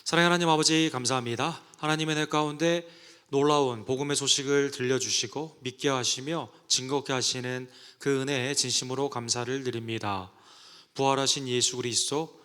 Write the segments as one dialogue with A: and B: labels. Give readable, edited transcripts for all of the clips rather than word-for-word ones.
A: 사랑하는 하나님 아버지, 감사합니다. 하나님의 내 가운데 놀라운 복음의 소식을 들려주시고 믿게 하시며 증거케 하시는 그 은혜에 진심으로 감사를 드립니다. 부활하신 예수 그리스도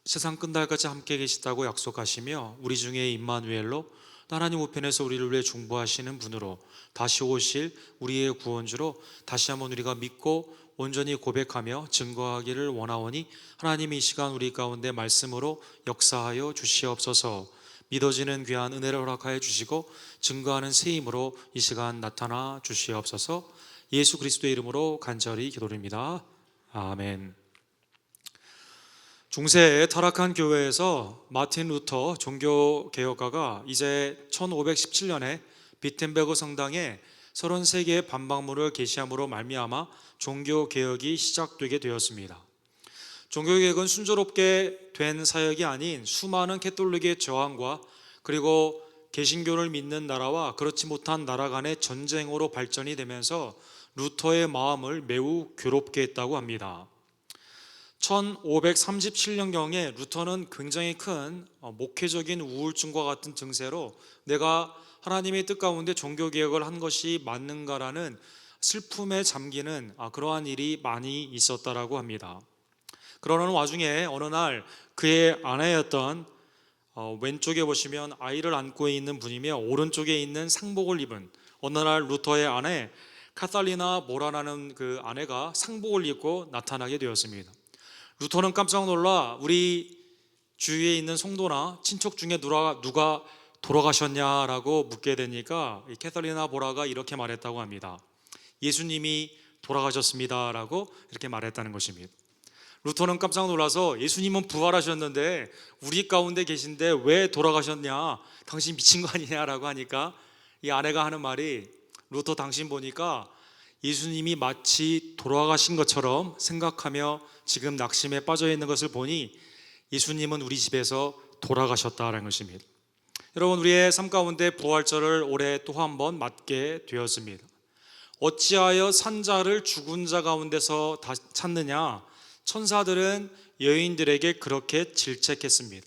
A: 세상 끝날까지 함께 계시다고 약속하시며 우리 중에 임마누엘로 하나님 우편에서 우리를 위해 중보하시는 분으로 다시 오실 우리의 구원주로 다시 한번 우리가 믿고 온전히 고백하며 증거하기를 원하오니 하나님이 이 시간 우리 가운데 말씀으로 역사하여 주시옵소서. 믿어지는 귀한 은혜를 허락하여 주시고 증거하는 새 힘으로 이 시간 나타나 주시옵소서. 예수 그리스도의 이름으로 간절히 기도드립니다. 아멘. 중세의 타락한 교회에서 마틴 루터 종교개혁가가 이제 1517년에 비텐베그 성당에 33개의 반박문을 게시함으로 말미암아 종교개혁이 시작되게 되었습니다. 종교개혁은 순조롭게 된 사역이 아닌 수많은 캐톨릭의 저항과 그리고 개신교를 믿는 나라와 그렇지 못한 나라 간의 전쟁으로 발전이 되면서 루터의 마음을 매우 괴롭게 했다고 합니다. 1537년경에 루터는 굉장히 큰 목회적인 우울증과 같은 증세로 내가 하나님의 뜻 가운데 종교개혁을 한 것이 맞는가라는 슬픔에 잠기는 그러한 일이 많이 있었다라고 합니다. 그러는 와중에 어느 날 그의 아내였던 왼쪽에 보시면 아이를 안고 있는 분이며 오른쪽에 있는 상복을 입은 어느 날 루터의 아내 카탈리나 모라라는 그 아내가 상복을 입고 나타나게 되었습니다. 루터는 깜짝 놀라 우리 주위에 있는 성도나 친척 중에 누가 돌아가셨냐라고 묻게 되니까 이 캐탈리나 보라가 이렇게 말했다고 합니다. 예수님이 돌아가셨습니다라고 이렇게 말했다는 것입니다. 루터는 깜짝 놀라서 예수님은 부활하셨는데 우리 가운데 계신데 왜 돌아가셨냐, 당신 미친 거 아니냐라고 하니까 이 아내가 하는 말이, 루터 당신 보니까 예수님이 마치 돌아가신 것처럼 생각하며 지금 낙심에 빠져 있는 것을 보니 예수님은 우리 집에서 돌아가셨다라는 것입니다. 여러분, 우리의 삶 가운데 부활절을 올해 또 한 번 맞게 되었습니다. 어찌하여 산자를 죽은 자 가운데서 찾느냐? 천사들은 여인들에게 그렇게 질책했습니다.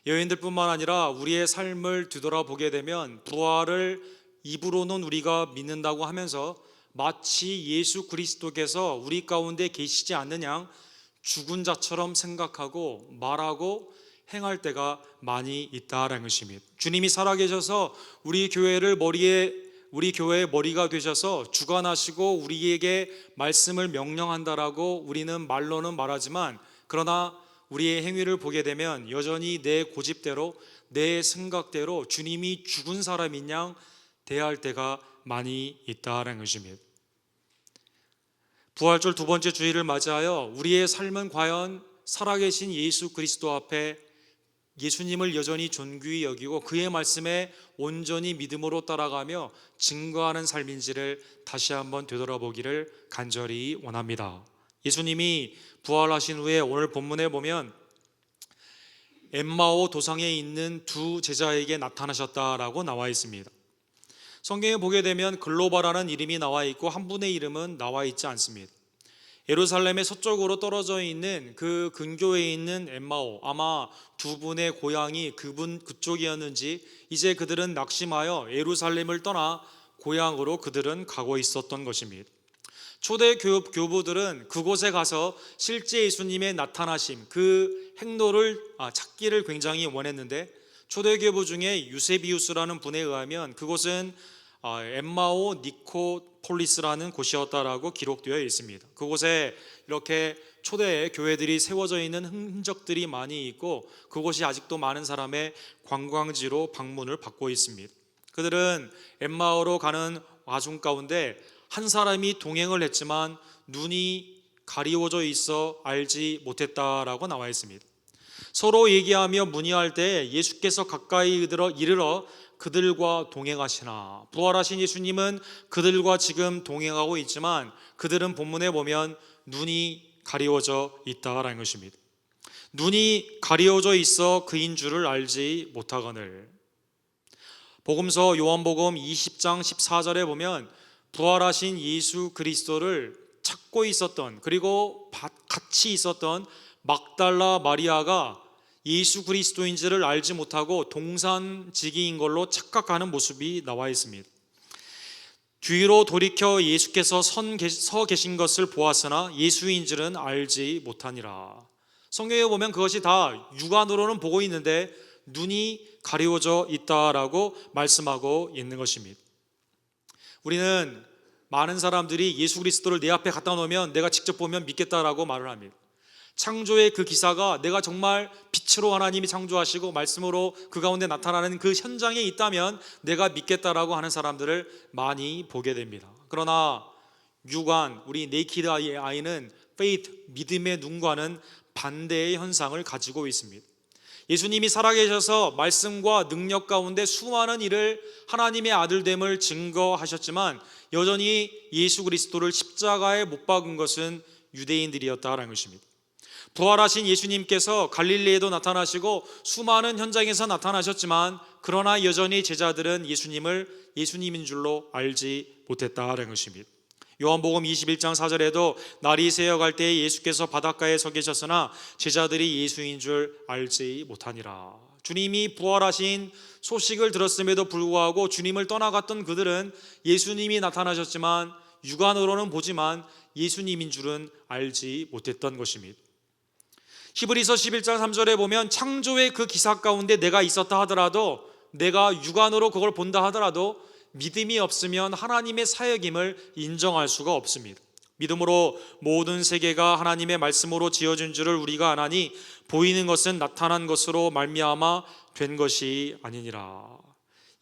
A: 여인들뿐만 아니라 우리의 삶을 뒤돌아보게 되면 부활을 입으로는 우리가 믿는다고 하면서 마치 예수 그리스도께서 우리 가운데 계시지 않는 양 죽은 자처럼 생각하고 말하고 행할 때가 많이 있다라는 것입니다. 주님이 살아계셔서 우리 교회의 머리가 되셔서 주관하시고 우리에게 말씀을 명령한다라고 우리는 말로는 말하지만, 그러나 우리의 행위를 보게 되면 여전히 내 고집대로 내 생각대로 주님이 죽은 사람인 양 대할 때가 많이 있다라는 것입니다. 부활절 두 번째 주일을 맞이하여 우리의 삶은 과연 살아계신 예수 그리스도 앞에 예수님을 여전히 존귀히 여기고 그의 말씀에 온전히 믿음으로 따라가며 증거하는 삶인지를 다시 한번 되돌아보기를 간절히 원합니다. 예수님이 부활하신 후에 오늘 본문에 보면 엠마오 도상에 있는 두 제자에게 나타나셨다라고 나와 있습니다. 성경에 보게 되면 글로바라는 이름이 나와 있고 한 분의 이름은 나와 있지 않습니다. 예루살렘의 서쪽으로 떨어져 있는 그 근교에 있는 엠마오, 아마 두 분의 고향이 그쪽이었는지 이제 그들은 낙심하여 예루살렘을 떠나 고향으로 그들은 가고 있었던 것입니다. 초대 교부들은 그곳에 가서 실제 예수님의 나타나심, 그 행로를 찾기를 굉장히 원했는데, 초대 교부 중에 유세비우스라는 분에 의하면 그곳은 엠마오 니코폴리스라는 곳이었다라고 기록되어 있습니다. 그곳에 이렇게 초대 교회들이 세워져 있는 흔적들이 많이 있고 그곳이 아직도 많은 사람의 관광지로 방문을 받고 있습니다. 그들은 엠마오로 가는 와중 가운데 한 사람이 동행을 했지만 눈이 가리워져 있어 알지 못했다라고 나와 있습니다. 서로 얘기하며 문의할 때 예수께서 가까이 이르러 그들과 동행하시나. 부활하신 예수님은 그들과 지금 동행하고 있지만 그들은 본문에 보면 눈이 가리워져 있다라는 것입니다. 눈이 가리워져 있어 그인 줄을 알지 못하거늘. 복음서 요한복음 20장 14절에 보면 부활하신 예수 그리스도를 찾고 있었던, 그리고 같이 있었던 막달라 마리아가 예수 그리스도인지를 알지 못하고 동산지기인 걸로 착각하는 모습이 나와 있습니다. 뒤로 돌이켜 예수께서 서 계신 것을 보았으나 예수인 줄은 알지 못하니라. 성경에 보면 그것이 다 육안으로는 보고 있는데 눈이 가려워져 있다라고 말씀하고 있는 것입니다. 우리는 많은 사람들이 예수 그리스도를 내 앞에 갖다 놓으면 내가 직접 보면 믿겠다라고 말을 합니다. 창조의 그 기사가 내가 정말 빛으로 하나님이 창조하시고 말씀으로 그 가운데 나타나는 그 현장에 있다면 내가 믿겠다라고 하는 사람들을 많이 보게 됩니다. 그러나 육안, 우리 네이키드 아이는 faith, 믿음의 눈과는 반대의 현상을 가지고 있습니다. 예수님이 살아계셔서 말씀과 능력 가운데 수많은 일을 하나님의 아들됨을 증거하셨지만 여전히 예수 그리스도를 십자가에 못 박은 것은 유대인들이었다라는 것입니다. 부활하신 예수님께서 갈릴리에도 나타나시고 수많은 현장에서 나타나셨지만 그러나 여전히 제자들은 예수님을 예수님인 줄로 알지 못했다라는 것입니다. 요한복음 21장 4절에도 날이 새어갈 때에 예수께서 바닷가에 서 계셨으나 제자들이 예수인 줄 알지 못하니라. 주님이 부활하신 소식을 들었음에도 불구하고 주님을 떠나갔던 그들은 예수님이 나타나셨지만 육안으로는 보지만 예수님인 줄은 알지 못했던 것입니다. 히브리서 11장 3절에 보면 창조의 그 기사 가운데 내가 있었다 하더라도, 내가 육안으로 그걸 본다 하더라도 믿음이 없으면 하나님의 사역임을 인정할 수가 없습니다. 믿음으로 모든 세계가 하나님의 말씀으로 지어진 줄을 우리가 아나니 보이는 것은 나타난 것으로 말미암아 된 것이 아니니라.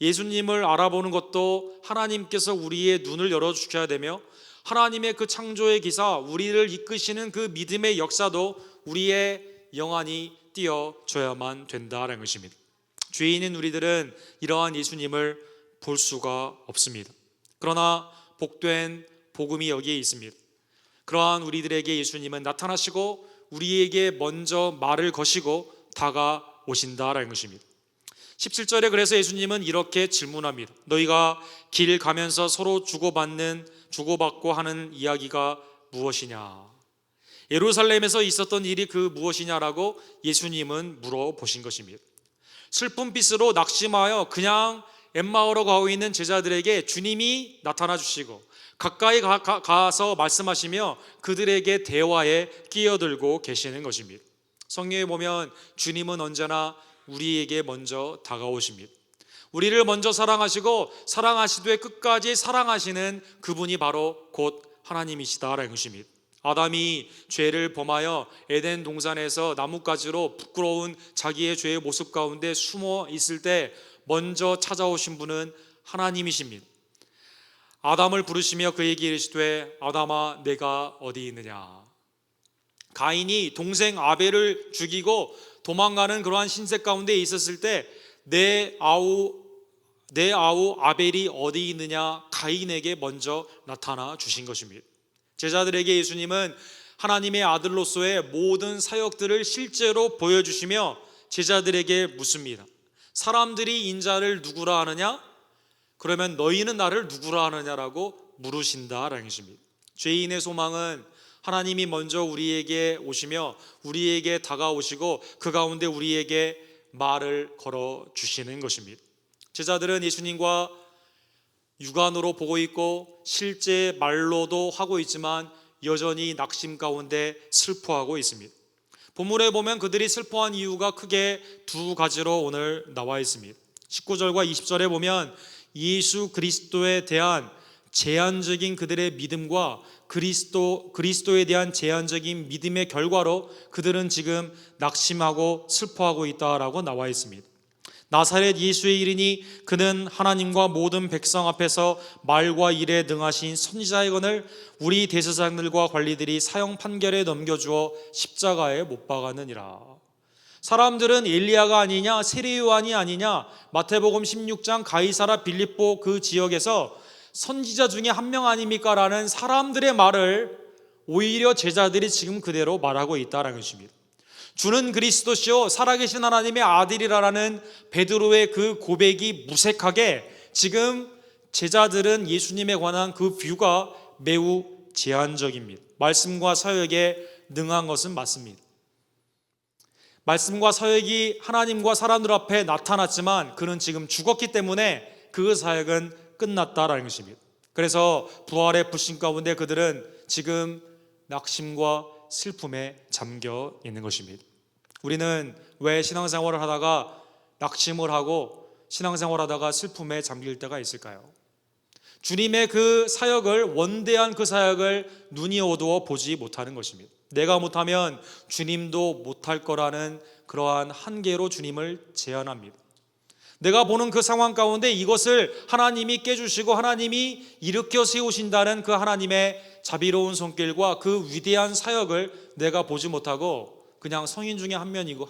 A: 예수님을 알아보는 것도 하나님께서 우리의 눈을 열어주셔야 되며 하나님의 그 창조의 기사, 우리를 이끄시는 그 믿음의 역사도 우리의 영안이 띄어줘야만 된다는 것입니다. 죄인인 우리들은 이러한 예수님을 볼 수가 없습니다. 그러나 복된 복음이 여기에 있습니다. 그러한 우리들에게 예수님은 나타나시고 우리에게 먼저 말을 거시고 다가오신다라는 것입니다. 17절에 그래서 예수님은 이렇게 질문합니다. 너희가 길 가면서 서로 주고받고 하는 이야기가 무엇이냐? 예루살렘에서 있었던 일이 그 무엇이냐라고 예수님은 물어보신 것입니다. 슬픈 빛으로 낙심하여 그냥 엠마오로 가고 있는 제자들에게 주님이 나타나 주시고 가까이 가서 말씀하시며 그들에게 대화에 끼어들고 계시는 것입니다. 성경에 보면 주님은 언제나 우리에게 먼저 다가오십니다. 우리를 먼저 사랑하시고 사랑하시되 끝까지 사랑하시는 그분이 바로 곧 하나님이시다라는 것입니다. 아담이 죄를 범하여 에덴 동산에서 나뭇가지로 부끄러운 자기의 죄의 모습 가운데 숨어 있을 때 먼저 찾아오신 분은 하나님이십니다. 아담을 부르시며 그에게 이르시되 아담아 내가 어디 있느냐. 가인이 동생 아벨을 죽이고 도망가는 그러한 신세 가운데 있었을 때 내 아우 아벨이 어디 있느냐 가인에게 먼저 나타나 주신 것입니다. 제자들에게 예수님은 하나님의 아들로서의 모든 사역들을 실제로 보여주시며 제자들에게 묻습니다. 사람들이 인자를 누구라 하느냐? 그러면 너희는 나를 누구라 하느냐라고 물으신다라는 것입니다. 죄인의 소망은 하나님이 먼저 우리에게 오시며 우리에게 다가오시고 그 가운데 우리에게 말을 걸어 주시는 것입니다. 제자들은 예수님과 육안으로 보고 있고 실제 말로도 하고 있지만 여전히 낙심 가운데 슬퍼하고 있습니다. 본문에 보면 그들이 슬퍼한 이유가 크게 두 가지로 오늘 나와 있습니다. 19절과 20절에 보면 예수 그리스도에 대한 제한적인 그들의 믿음과 그리스도에 대한 제한적인 믿음의 결과로 그들은 지금 낙심하고 슬퍼하고 있다라고 나와 있습니다. 나사렛 예수의 이르니 그는 하나님과 모든 백성 앞에서 말과 일에 능하신 선지자이거늘 우리 대제사장들과 관리들이 사형 판결에 넘겨주어 십자가에 못 박았느니라. 사람들은 엘리야가 아니냐 세례 요한이 아니냐 마태복음 16장 가이사라 빌립보 그 지역에서 선지자 중에 한 명 아닙니까? 라는 사람들의 말을 오히려 제자들이 지금 그대로 말하고 있다는 것입니다. 주는 그리스도시요 살아계신 하나님의 아들이라는 베드로의 그 고백이 무색하게 지금 제자들은 예수님에 관한 그 뷰가 매우 제한적입니다. 말씀과 사역에 능한 것은 맞습니다. 말씀과 사역이 하나님과 사람들 앞에 나타났지만 그는 지금 죽었기 때문에 그 사역은 끝났다라는 것입니다. 그래서 부활의 불신 가운데 그들은 지금 낙심과 슬픔에 잠겨 있는 것입니다. 우리는 왜 신앙생활을 하다가 낙심을 하고 신앙생활을 하다가 슬픔에 잠길 때가 있을까요? 주님의 그 사역을, 원대한 그 사역을 눈이 어두워 보지 못하는 것입니다. 내가 못하면 주님도 못할 거라는 그러한 한계로 주님을 제한합니다. 내가 보는 그 상황 가운데 이것을 하나님이 깨주시고 하나님이 일으켜 세우신다는 그 하나님의 자비로운 손길과 그 위대한 사역을 내가 보지 못하고 그냥 성인 중에 한 명이고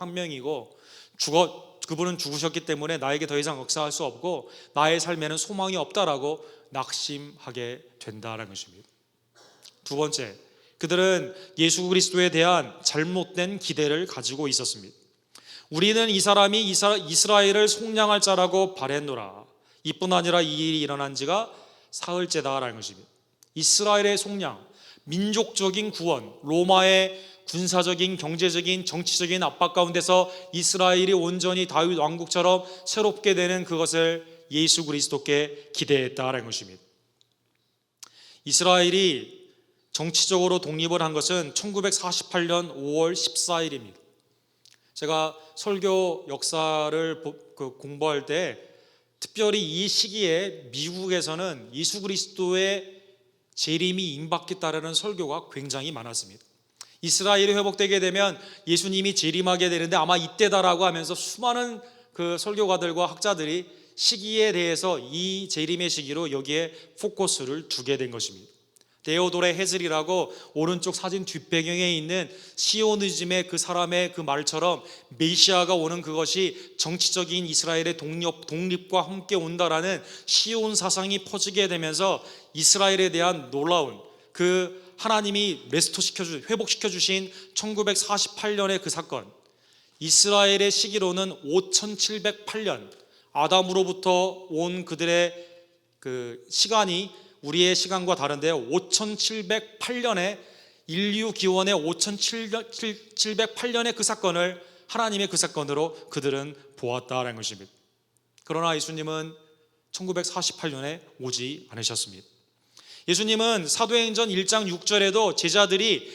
A: 그분은 죽으셨기 때문에 나에게 더 이상 역사할 수 없고 나의 삶에는 소망이 없다라고 낙심하게 된다는 것입니다. 두 번째, 그들은 예수 그리스도에 대한 잘못된 기대를 가지고 있었습니다. 우리는 이 사람이 이스라엘을 속량할 자라고 바랬노라. 이뿐 아니라 이 일이 일어난 지가 사흘째다라는 것입니다. 이스라엘의 속량, 민족적인 구원, 로마의 군사적인, 경제적인, 정치적인 압박 가운데서 이스라엘이 온전히 다윗 왕국처럼 새롭게 되는 그것을 예수 그리스도께 기대했다라는 것입니다. 이스라엘이 정치적으로 독립을 한 것은 1948년 5월 14일입니다. 제가 설교 역사를 공부할 때 특별히 이 시기에 미국에서는 예수 그리스도의 재림이 임박에 따르는 설교가 굉장히 많았습니다. 이스라엘이 회복되게 되면 예수님이 재림하게 되는데 아마 이때다라고 하면서 수많은 그 설교가들과 학자들이 시기에 대해서 이 재림의 시기로 여기에 포커스를 두게 된 것입니다. 데오도레 헤즐이라고 오른쪽 사진 뒷배경에 있는 시오니즘의 그 사람의 그 말처럼 메시아가 오는 그것이 정치적인 이스라엘의 독립과 함께 온다라는 시온 사상이 퍼지게 되면서 이스라엘에 대한 놀라운 그 하나님이 회복시켜 주신 1948년의 그 사건, 이스라엘의 시기로는 5708년 아담으로부터 온 그들의 그 시간이 우리의 시간과 다른데요, 5708년에 인류 기원의 5708년의 그 사건을 하나님의 그 사건으로 그들은 보았다라는 것입니다. 그러나 예수님은 1948년에 오지 않으셨습니다. 예수님은 사도행전 1장 6절에도 제자들이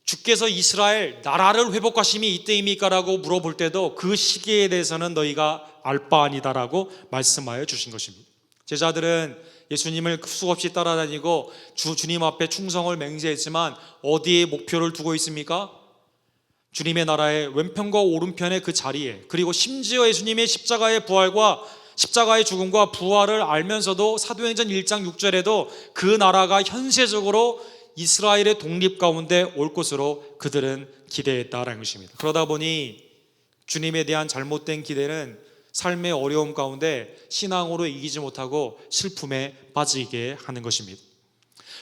A: 주께서 이스라엘 나라를 회복하심이 이때입니까? 라고 물어볼 때도 그 시기에 대해서는 너희가 알 바 아니다라고 말씀하여 주신 것입니다. 제자들은 예수님을 수없이 따라다니고 주님 앞에 충성을 맹세했지만 어디에 목표를 두고 있습니까? 주님의 나라의 왼편과 오른편의 그 자리에, 그리고 심지어 예수님의 십자가의 부활과 십자가의 죽음과 부활을 알면서도 사도행전 1장 6절에도 그 나라가 현세적으로 이스라엘의 독립 가운데 올 것으로 그들은 기대했다라는 것입니다. 그러다 보니 주님에 대한 잘못된 기대는 삶의 어려움 가운데 신앙으로 이기지 못하고 슬픔에 빠지게 하는 것입니다.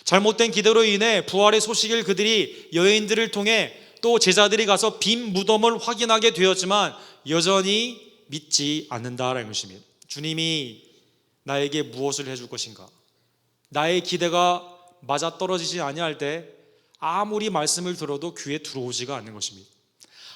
A: 잘못된 기대로 인해 부활의 소식을 그들이 여인들을 통해 또 제자들이 가서 빈 무덤을 확인하게 되었지만 여전히 믿지 않는다라는 것입니다. 주님이 나에게 무엇을 해줄 것인가? 나의 기대가 맞아떨어지지 아니할 때 아무리 말씀을 들어도 귀에 들어오지가 않는 것입니다.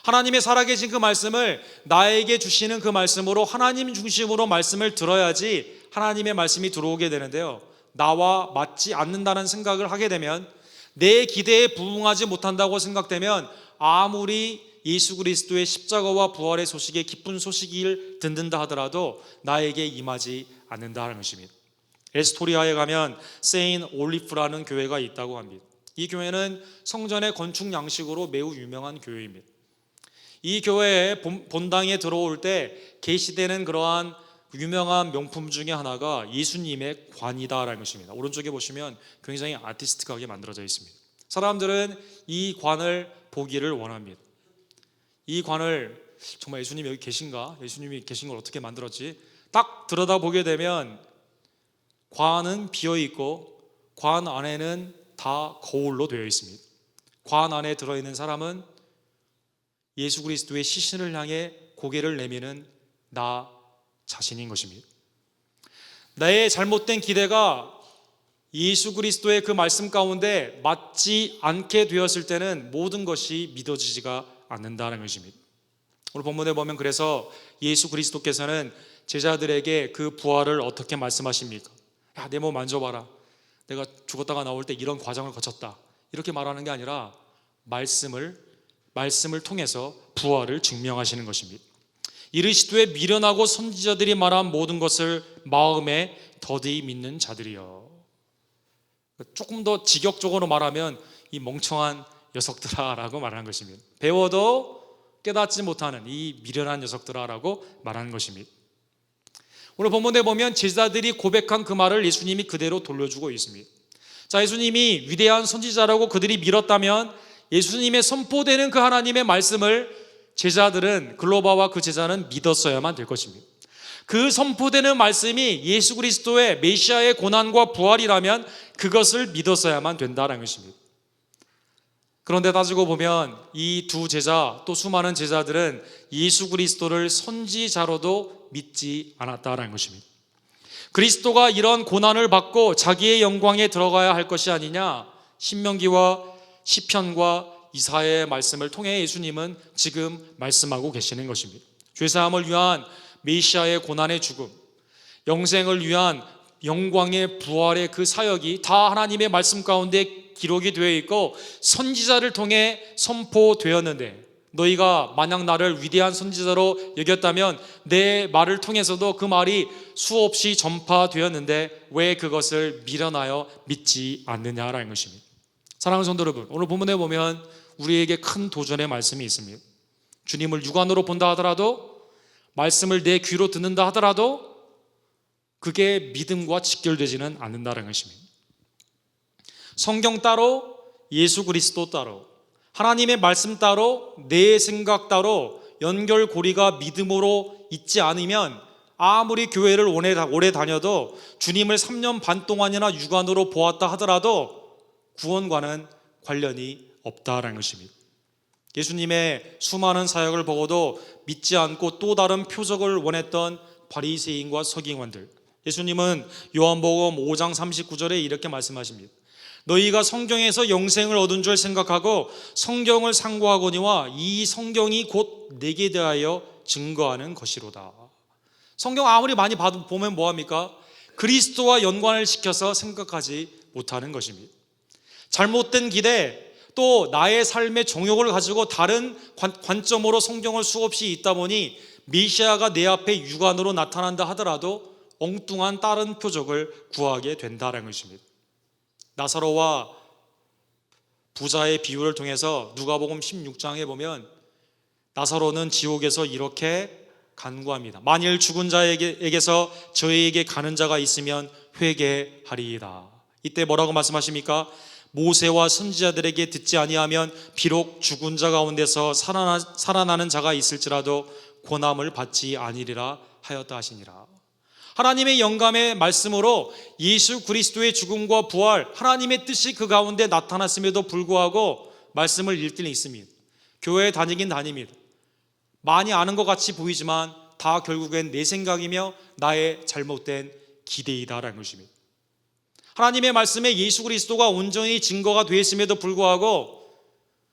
A: 하나님의 살아계신 그 말씀을 나에게 주시는 그 말씀으로 하나님 중심으로 말씀을 들어야지 하나님의 말씀이 들어오게 되는데요, 나와 맞지 않는다는 생각을 하게 되면, 내 기대에 부응하지 못한다고 생각되면 아무리 예수 그리스도의 십자가와 부활의 소식에 기쁜 소식을 듣는다 하더라도 나에게 임하지 않는다는 것입니다. 에스토리아에 가면 세인 올리프라는 교회가 있다고 합니다. 이 교회는 성전의 건축 양식으로 매우 유명한 교회입니다. 이 교회에 본당에 들어올 때 계시되는 그러한 유명한 명품 중에 하나가 예수님의 관이다라는 것입니다. 오른쪽에 보시면 굉장히 아티스틱하게 만들어져 있습니다. 사람들은 이 관을 보기를 원합니다. 이 관을 정말 예수님이 여기 계신가? 예수님이 계신 걸 어떻게 만들었지? 딱 들여다보게 되면 관은 비어있고 관 안에는 다 거울로 되어 있습니다. 관 안에 들어있는 사람은 예수 그리스도의 시신을 향해 고개를 내미는 나 자신인 것입니다. 나의 잘못된 기대가 예수 그리스도의 그 말씀 가운데 맞지 않게 되었을 때는 모든 것이 믿어지지가 않는다는 것입니다. 오늘 본문에 보면 그래서 예수 그리스도께서는 제자들에게 그 부활을 어떻게 말씀하십니까? 야, 내 몸 만져봐라. 내가 죽었다가 나올 때 이런 과정을 거쳤다. 이렇게 말하는 게 아니라 말씀을 통해서 부활을 증명하시는 것입니다. 이르시되 미련하고 선지자들이 말한 모든 것을 마음에 더디 믿는 자들이여. 조금 더 직역적으로 말하면 이 멍청한 녀석들아라고 말하는 것입니다. 배워도 깨닫지 못하는 이 미련한 녀석들아라고 말하는 것입니다. 오늘 본문에 보면 제자들이 고백한 그 말을 예수님이 그대로 돌려주고 있습니다. 자, 예수님이 위대한 선지자라고 그들이 밀었다면 예수님의 선포되는 그 하나님의 말씀을 제자들은, 글로바와 그 제자는 믿었어야만 될 것입니다. 그 선포되는 말씀이 예수 그리스도의 메시아의 고난과 부활이라면 그것을 믿었어야만 된다는 것입니다. 그런데 따지고 보면 이 두 제자, 또 수많은 제자들은 예수 그리스도를 선지자로도 믿지 않았다는 것입니다. 그리스도가 이런 고난을 받고 자기의 영광에 들어가야 할 것이 아니냐, 신명기와 시편과 이사야의 말씀을 통해 예수님은 지금 말씀하고 계시는 것입니다. 죄사함을 위한 메시아의 고난의 죽음, 영생을 위한 영광의 부활의 그 사역이 다 하나님의 말씀 가운데 기록이 되어 있고 선지자를 통해 선포되었는데, 너희가 만약 나를 위대한 선지자로 여겼다면 내 말을 통해서도 그 말이 수없이 전파되었는데 왜 그것을 미련하여 믿지 않느냐라는 것입니다. 사랑하는 성도 여러분, 오늘 본문에 보면 우리에게 큰 도전의 말씀이 있습니다. 주님을 육안으로 본다 하더라도, 말씀을 내 귀로 듣는다 하더라도 그게 믿음과 직결되지는 않는다는 것입니다. 성경 따로, 예수 그리스도 따로, 하나님의 말씀 따로, 내 생각 따로 연결고리가 믿음으로 있지 않으면 아무리 교회를 오래 다녀도 주님을 3년 반 동안이나 육안으로 보았다 하더라도 구원과는 관련이 없다라는 것입니다. 예수님의 수많은 사역을 보고도 믿지 않고 또 다른 표적을 원했던 바리새인과 서기관들, 예수님은 요한복음 5장 39절에 이렇게 말씀하십니다. 너희가 성경에서 영생을 얻은 줄 생각하고 성경을 상고하거니와 이 성경이 곧 내게 대하여 증거하는 것이로다. 성경 아무리 많이 보면 뭐합니까? 그리스도와 연관을 시켜서 생각하지 못하는 것입니다. 잘못된 기대, 또 나의 삶의 정욕을 가지고 다른 관점으로 성경을 수없이 읽다 보니 메시아가 내 앞에 육안으로 나타난다 하더라도 엉뚱한 다른 표적을 구하게 된다는 것입니다. 나사로와 부자의 비유를 통해서 누가복음 16장에 보면 나사로는 지옥에서 이렇게 간구합니다. 만일 죽은 자에게서 저희에게 가는 자가 있으면 회개하리이다. 이때 뭐라고 말씀하십니까? 모세와 선지자들에게 듣지 아니하면 비록 죽은 자 가운데서 살아나는 자가 있을지라도 고난을 받지 아니리라 하였다 하시니라. 하나님의 영감의 말씀으로 예수 그리스도의 죽음과 부활, 하나님의 뜻이 그 가운데 나타났음에도 불구하고 말씀을 읽기는 있습니다. 교회에 다니긴 다닙니다. 많이 아는 것 같이 보이지만 다 결국엔 내 생각이며 나의 잘못된 기대이다라는 것입니다. 하나님의 말씀에 예수 그리스도가 온전히 증거가 되었음에도 불구하고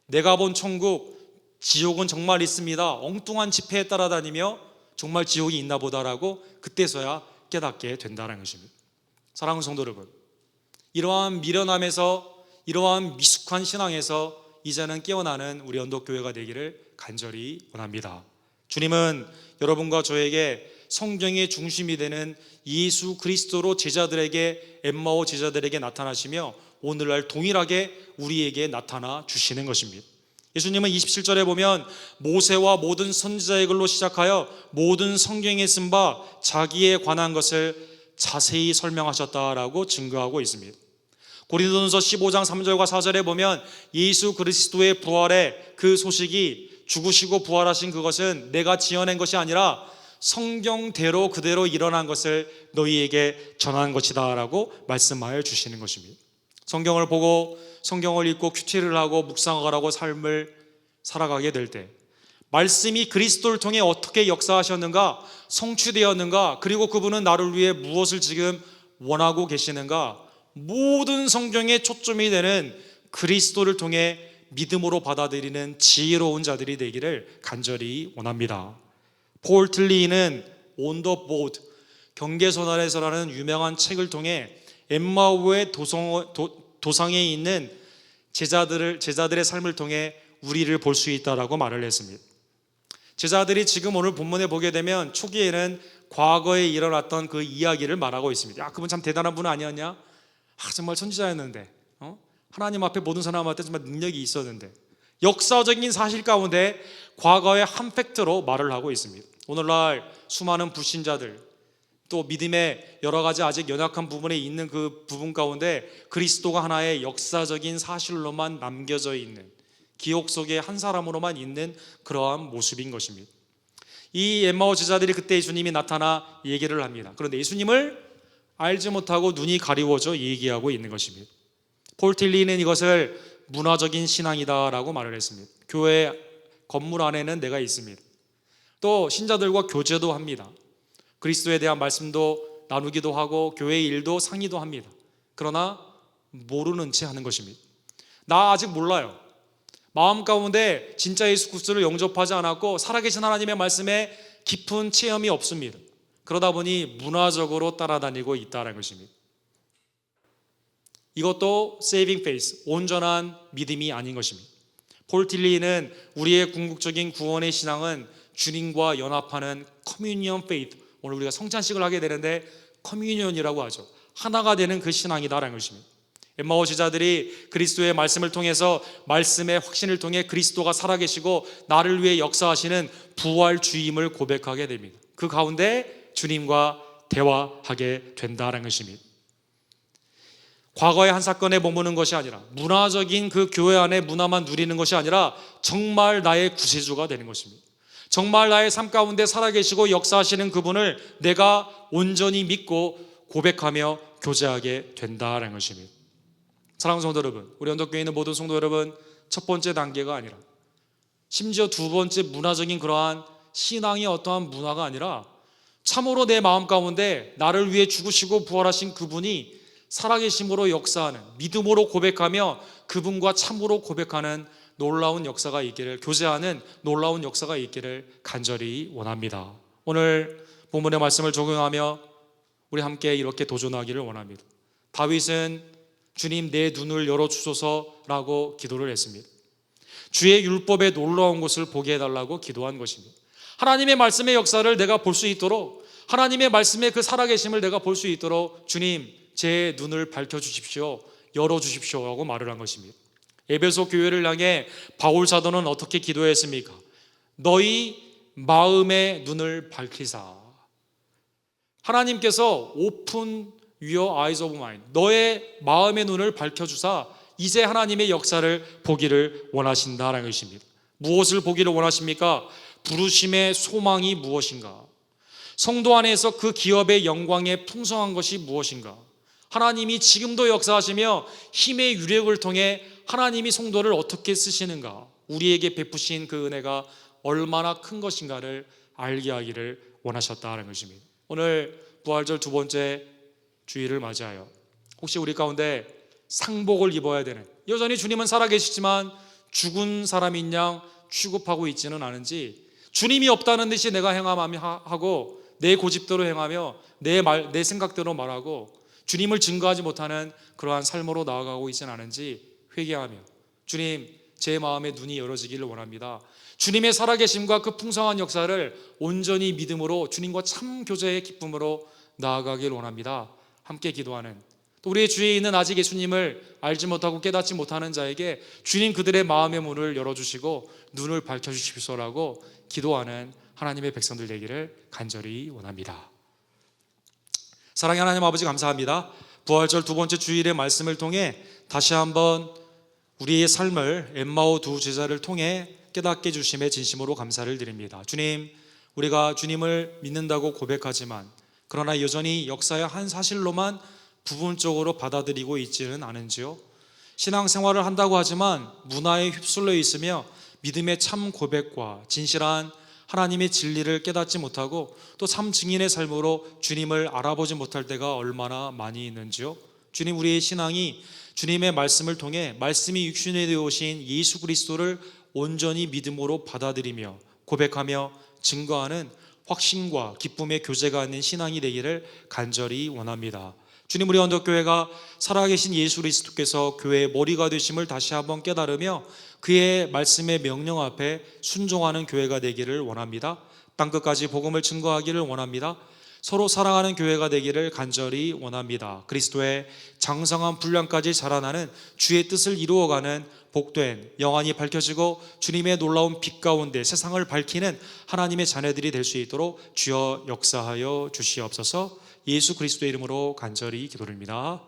A: 내가 본 천국, 지옥은 정말 있습니다, 엉뚱한 지폐에 따라다니며 정말 지옥이 있나 보다라고 그때서야 깨닫게 된다는 것입니다. 사랑하는 성도 여러분, 이러한 미련함에서, 이러한 미숙한 신앙에서 이제는 깨어나는 우리 언덕교회가 되기를 간절히 원합니다. 주님은 여러분과 저에게 성경의 중심이 되는 예수 그리스도로 제자들에게, 엠마오 제자들에게 나타나시며 오늘날 동일하게 우리에게 나타나 주시는 것입니다. 예수님은 27절에 보면 모세와 모든 선지자의 글로 시작하여 모든 성경에 쓴 바 자기에 관한 것을 자세히 설명하셨다라고 증거하고 있습니다. 고린도전서 15장 3절과 4절에 보면 예수 그리스도의 부활의 그 소식이, 죽으시고 부활하신 그것은 내가 지어낸 것이 아니라 성경대로 그대로 일어난 것을 너희에게 전한 것이다 라고 말씀하여 주시는 것입니다. 성경을 보고 성경을 읽고 큐티를 하고 묵상을 하고 삶을 살아가게 될 때 말씀이 그리스도를 통해 어떻게 역사하셨는가, 성취되었는가, 그리고 그분은 나를 위해 무엇을 지금 원하고 계시는가, 모든 성경의 초점이 되는 그리스도를 통해 믿음으로 받아들이는 지혜로운 자들이 되기를 간절히 원합니다. 폴 틸리는 On the Boat, 경계선 아래서라는 유명한 책을 통해 엠마오의 도상에 있는 제자들의 삶을 통해 우리를 볼 수 있다라고 말을 했습니다. 제자들이 지금 오늘 본문에 보게 되면 초기에는 과거에 일어났던 그 이야기를 말하고 있습니다. 야, 그분 참 대단한 분 아니었냐? 정말 선지자였는데, 하나님 앞에 모든 사람한테 정말 능력이 있었는데, 역사적인 사실 가운데 과거의 한 팩트로 말을 하고 있습니다. 오늘날 수많은 불신자들, 또 믿음의 여러 가지 아직 연약한 부분에 있는 그 부분 가운데 그리스도가 하나의 역사적인 사실로만 남겨져 있는, 기억 속에 한 사람으로만 있는 그러한 모습인 것입니다. 이 엠마오 제자들이 그때 예수님이 나타나 얘기를 합니다. 그런데 예수님을 알지 못하고 눈이 가리워져 얘기하고 있는 것입니다. 폴 틸리는 이것을 문화적인 신앙이다라고 말을 했습니다. 교회 건물 안에는 내가 있습니다. 또 신자들과 교제도 합니다. 그리스도에 대한 말씀도 나누기도 하고 교회의 일도 상의도 합니다. 그러나 모르는 채 하는 것입니다. 나 아직 몰라요. 마음 가운데 진짜 예수 그리스도를 영접하지 않았고 살아계신 하나님의 말씀에 깊은 체험이 없습니다. 그러다 보니 문화적으로 따라다니고 있다는 것입니다. 이것도 saving faith, 온전한 믿음이 아닌 것입니다. 폴 틸리는 우리의 궁극적인 구원의 신앙은 주님과 연합하는 커뮤니언 페이트, 오늘 우리가 성찬식을 하게 되는데 커뮤니언이라고 하죠. 하나가 되는 그 신앙이다라는 것입니다. 엠마오 제자들이 그리스도의 말씀을 통해서 말씀의 확신을 통해 그리스도가 살아계시고 나를 위해 역사하시는 부활주임을 고백하게 됩니다. 그 가운데 주님과 대화하게 된다는 것입니다. 과거의 한 사건에 머무는 것이 아니라 문화적인 그 교회 안의 문화만 누리는 것이 아니라 정말 나의 구세주가 되는 것입니다. 정말 나의 삶 가운데 살아계시고 역사하시는 그분을 내가 온전히 믿고 고백하며 교제하게 된다는 것입니다. 사랑하는 성도 여러분, 우리 언덕교회 있는 모든 성도 여러분, 첫 번째 단계가 아니라 심지어 두 번째 문화적인 그러한 신앙의 어떠한 문화가 아니라 참으로 내 마음 가운데 나를 위해 죽으시고 부활하신 그분이 살아계심으로 역사하는, 믿음으로 고백하며 그분과 참으로 고백하는 놀라운 역사가 있기를, 교제하는 놀라운 역사가 있기를 간절히 원합니다. 오늘 본문의 말씀을 적용하며 우리 함께 이렇게 도전하기를 원합니다. 다윗은 주님 내 눈을 열어주소서라고 기도를 했습니다. 주의 율법의 놀라운 것을 보게 해달라고 기도한 것입니다. 하나님의 말씀의 역사를 내가 볼 수 있도록, 하나님의 말씀의 그 살아계심을 내가 볼 수 있도록 주님 제 눈을 밝혀주십시오, 열어주십시오 라고 말을 한 것입니다. 에베소 교회를 향해 바울 사도는 어떻게 기도했습니까? 너희 마음의 눈을 밝히사. 하나님께서 open your eyes of mind, 너의 마음의 눈을 밝혀주사 이제 하나님의 역사를 보기를 원하신다라는 것입니다. 무엇을 보기를 원하십니까? 부르심의 소망이 무엇인가? 성도 안에서 그 기업의 영광의 풍성한 것이 무엇인가? 하나님이 지금도 역사하시며 힘의 유력을 통해 하나님이 성도를 어떻게 쓰시는가? 우리에게 베푸신 그 은혜가 얼마나 큰 것인가를 알게 하기를 원하셨다는 것입니다. 오늘 부활절 두 번째 주일을 맞이하여 혹시 우리 가운데 상복을 입어야 되는, 여전히 주님은 살아계시지만 죽은 사람인 양 취급하고 있지는 않은지, 주님이 없다는 듯이 내가 행함하고 내 고집대로 행하며 내 생각대로 말하고 주님을 증거하지 못하는 그러한 삶으로 나아가고 있지는 않은지 회개하며 주님 제 마음의 눈이 열어지기를 원합니다. 주님의 살아계심과 그 풍성한 역사를 온전히 믿음으로 주님과 참 교제의 기쁨으로 나아가기를 원합니다. 함께 기도하는, 또 우리의 주위에 있는 아직 예수님을 알지 못하고 깨닫지 못하는 자에게 주님 그들의 마음의 문을 열어주시고 눈을 밝혀주십시오라고 기도하는 하나님의 백성들 되기를 간절히 원합니다. 사랑의 하나님 아버지 감사합니다. 부활절 두 번째 주일의 말씀을 통해 다시 한번 우리의 삶을 엠마오 두 제자를 통해 깨닫게 주심에 진심으로 감사를 드립니다. 주님, 우리가 주님을 믿는다고 고백하지만 그러나 여전히 역사의 한 사실로만 부분적으로 받아들이고 있지는 않은지요? 신앙생활을 한다고 하지만 문화에 휩쓸려 있으며 믿음의 참 고백과 진실한 하나님의 진리를 깨닫지 못하고 또 참 증인의 삶으로 주님을 알아보지 못할 때가 얼마나 많이 있는지요? 주님, 우리의 신앙이 주님의 말씀을 통해 말씀이 육신이 되어 오신 예수 그리스도를 온전히 믿음으로 받아들이며 고백하며 증거하는 확신과 기쁨의 교제가 있는 신앙이 되기를 간절히 원합니다. 주님, 우리 언덕교회가 살아계신 예수 그리스도께서 교회의 머리가 되심을 다시 한번 깨달으며 그의 말씀의 명령 앞에 순종하는 교회가 되기를 원합니다. 땅끝까지 복음을 증거하기를 원합니다. 서로 사랑하는 교회가 되기를 간절히 원합니다. 그리스도의 장성한 분량까지 자라나는 주의 뜻을 이루어가는 복된 영안이 밝혀지고 주님의 놀라운 빛 가운데 세상을 밝히는 하나님의 자녀들이 될 수 있도록 주여 역사하여 주시옵소서. 예수 그리스도의 이름으로 간절히 기도드립니다.